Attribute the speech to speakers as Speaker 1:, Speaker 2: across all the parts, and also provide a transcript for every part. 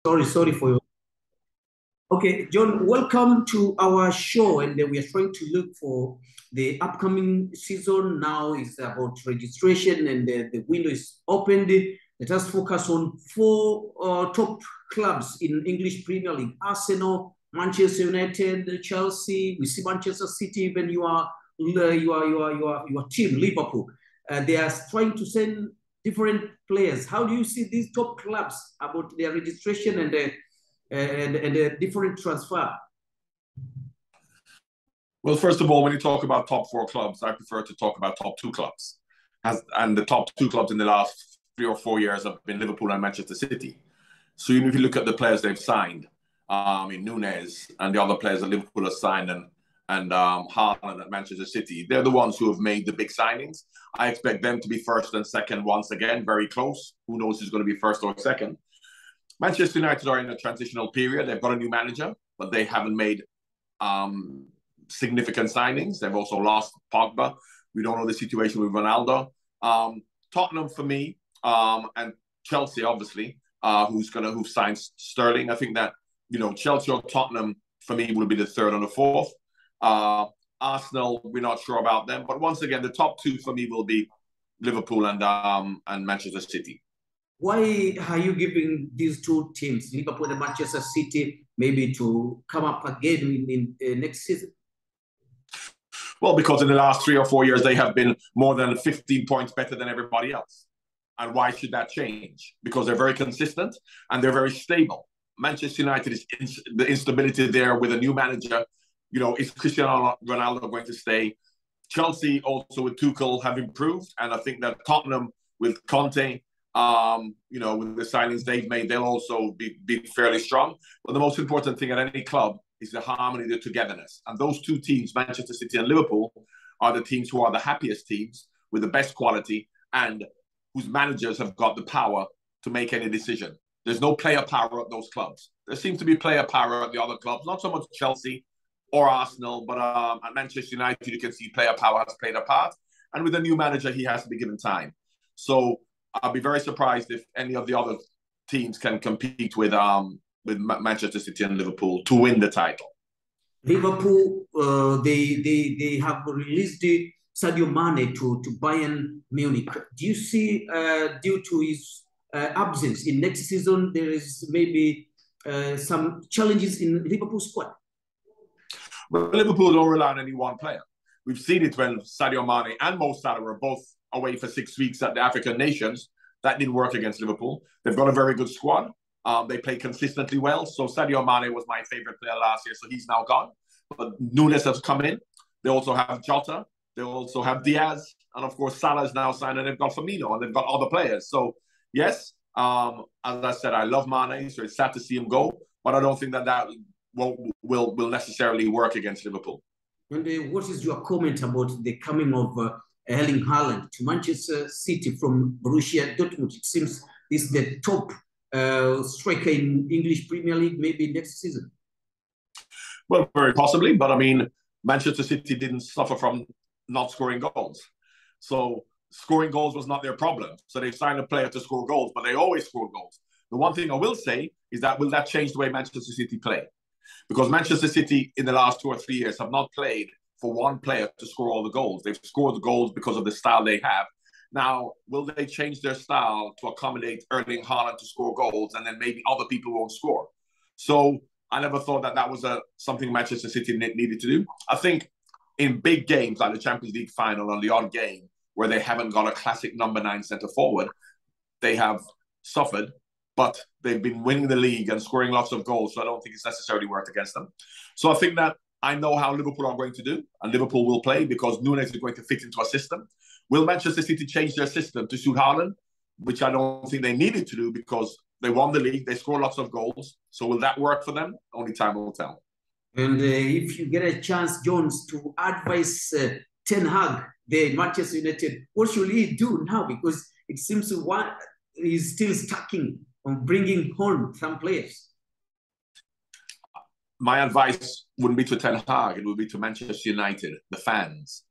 Speaker 1: Sorry for your. Okay, John, welcome to our show. And we are trying to look for the upcoming season. Now is about registration, and the window is opened. Let us focus on four top clubs in English Premier League: Arsenal, Manchester United, Chelsea. We see Manchester City, even your team, Liverpool. They are trying to send different players. How do you see these top clubs about their registration and the different transfer?
Speaker 2: Well, first of all, when you talk about top four clubs, I prefer to talk about top two clubs. And the top two clubs in the last 3 or 4 years have been Liverpool and Manchester City. So even if you look at the players they've signed, in Nunes and the other players that Liverpool has signed, and Haaland at Manchester City, they're the ones who have made the big signings. I expect them to be first and second once again, very close. Who knows who's going to be first or second? Manchester United are in a transitional period. They've got a new manager, but they haven't made significant signings. They've also lost Pogba. We don't know the situation with Ronaldo. Tottenham for me, and Chelsea obviously, who've signed Sterling. I think that Chelsea or Tottenham for me will be the third and the fourth. Arsenal, we're not sure about them, but once again, the top two for me will be Liverpool and Manchester City.
Speaker 1: Why are you giving these two teams, Liverpool and Manchester City, maybe to come up again in next season?
Speaker 2: Well, because in the last 3 or 4 years, they have been more than 15 points better than everybody else. And why should that change? Because they're very consistent and they're very stable. Manchester United is the instability there with a new manager. Is Cristiano Ronaldo going to stay? Chelsea also with Tuchel have improved. And I think that Tottenham with Conte, with the signings they've made, they'll also be fairly strong. But the most important thing at any club is the harmony, the togetherness. And those two teams, Manchester City and Liverpool, are the teams who are the happiest teams with the best quality and whose managers have got the power to make any decision. There's no player power at those clubs. There seems to be player power at the other clubs, not so much Chelsea or Arsenal, but at Manchester United, you can see player power has played a part. And with a new manager, he has to be given time. So I'll be very surprised if any of the other teams can compete with Manchester City and Liverpool to win the title.
Speaker 1: Liverpool, they have released Sadio Mane to Bayern Munich. Do you see, due to his absence in next season, there is maybe some challenges in Liverpool's squad?
Speaker 2: Well, Liverpool don't rely on any one player. We've seen it when Sadio Mane and Mo Salah were both away for 6 weeks at the African Nations. That didn't work against Liverpool. They've got a very good squad. They play consistently well. So Sadio Mane was my favorite player last year, so he's now gone. But Nunes has come in. They also have Jota. They also have Diaz. And of course, Salah is now signed, and they've got Firmino, and they've got other players. So yes, as I said, I love Mane, so it's sad to see him go. But I don't think that will necessarily work against Liverpool.
Speaker 1: And what is your comment about the coming of Erling Haaland to Manchester City from Borussia Dortmund? It seems this is the top striker in English Premier League, maybe next season.
Speaker 2: Well, very possibly, but I mean, Manchester City didn't suffer from not scoring goals. So scoring goals was not their problem. So they've signed a player to score goals, but they always score goals. The one thing I will say is that will that change the way Manchester City play? Because Manchester City in the last 2 or 3 years have not played for one player to score all the goals. They've scored the goals because of the style they have. Now, will they change their style to accommodate Erling Haaland to score goals, and then maybe other people won't score? So I never thought that was something Manchester City needed to do. I think in big games like the Champions League final or the odd game where they haven't got a classic number 9 centre forward, they have suffered, but they've been winning the league and scoring lots of goals, so I don't think it's necessarily worked against them. So I think that I know how Liverpool are going to do, and Liverpool will play because Nunes is going to fit into a system. Will Manchester City change their system to suit Haaland, which I don't think they needed to do because they won the league, they score lots of goals. So will that work for them? Only time will tell.
Speaker 1: And if you get a chance, Jones, to advise Ten Hag, the Manchester United, what should he do now? Because it seems he's still stuck on bringing home some players.
Speaker 2: My advice wouldn't be to Ten Hag, it would be to Manchester United, the fans.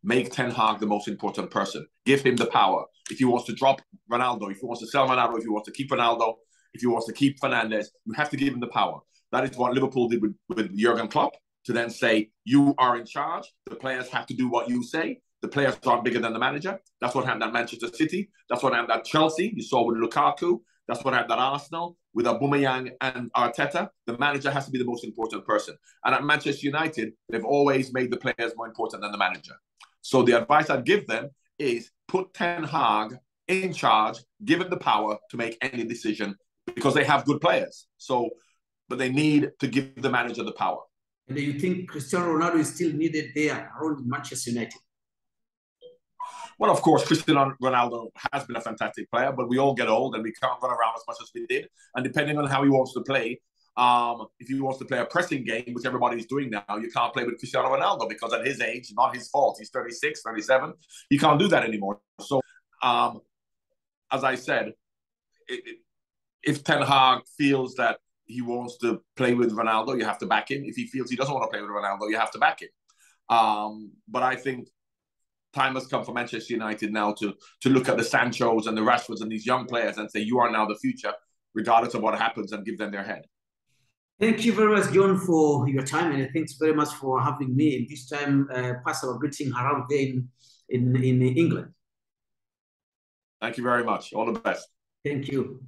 Speaker 2: Make Ten Hag the most important person. Give him the power. If he wants to drop Ronaldo, if he wants to sell Ronaldo, if he wants to keep Ronaldo, if he wants to keep Fernandes, you have to give him the power. That is what Liverpool did with Jurgen Klopp, to then say, you are in charge. The players have to do what you say. The players aren't bigger than the manager. That's what happened at Manchester City. That's what happened at Chelsea. You saw with Lukaku. That's what happened at Arsenal with Aubameyang and Arteta. The manager has to be the most important person. And at Manchester United, they've always made the players more important than the manager. So the advice I'd give them is put Ten Hag in charge, give him the power to make any decision, because they have good players. So, but they need to give the manager the power.
Speaker 1: And do you think Cristiano Ronaldo is still needed there around Manchester United?
Speaker 2: Well, of course, Cristiano Ronaldo has been a fantastic player, but we all get old and we can't run around as much as we did. And depending on how he wants to play, if he wants to play a pressing game, which everybody's doing now, you can't play with Cristiano Ronaldo, because at his age, not his fault, he's 36, 37, he can't do that anymore. So, as I said, if Ten Hag feels that he wants to play with Ronaldo, you have to back him. If he feels he doesn't want to play with Ronaldo, you have to back him. But I think time has come for Manchester United now to look at the Sanchos and the Rashfords and these young players and say, you are now the future, regardless of what happens, and give them their head.
Speaker 1: Thank you very much, John, for your time, and thanks very much for having me. And this time, pass our greeting around there in England.
Speaker 2: Thank you very much. All the best.
Speaker 1: Thank you.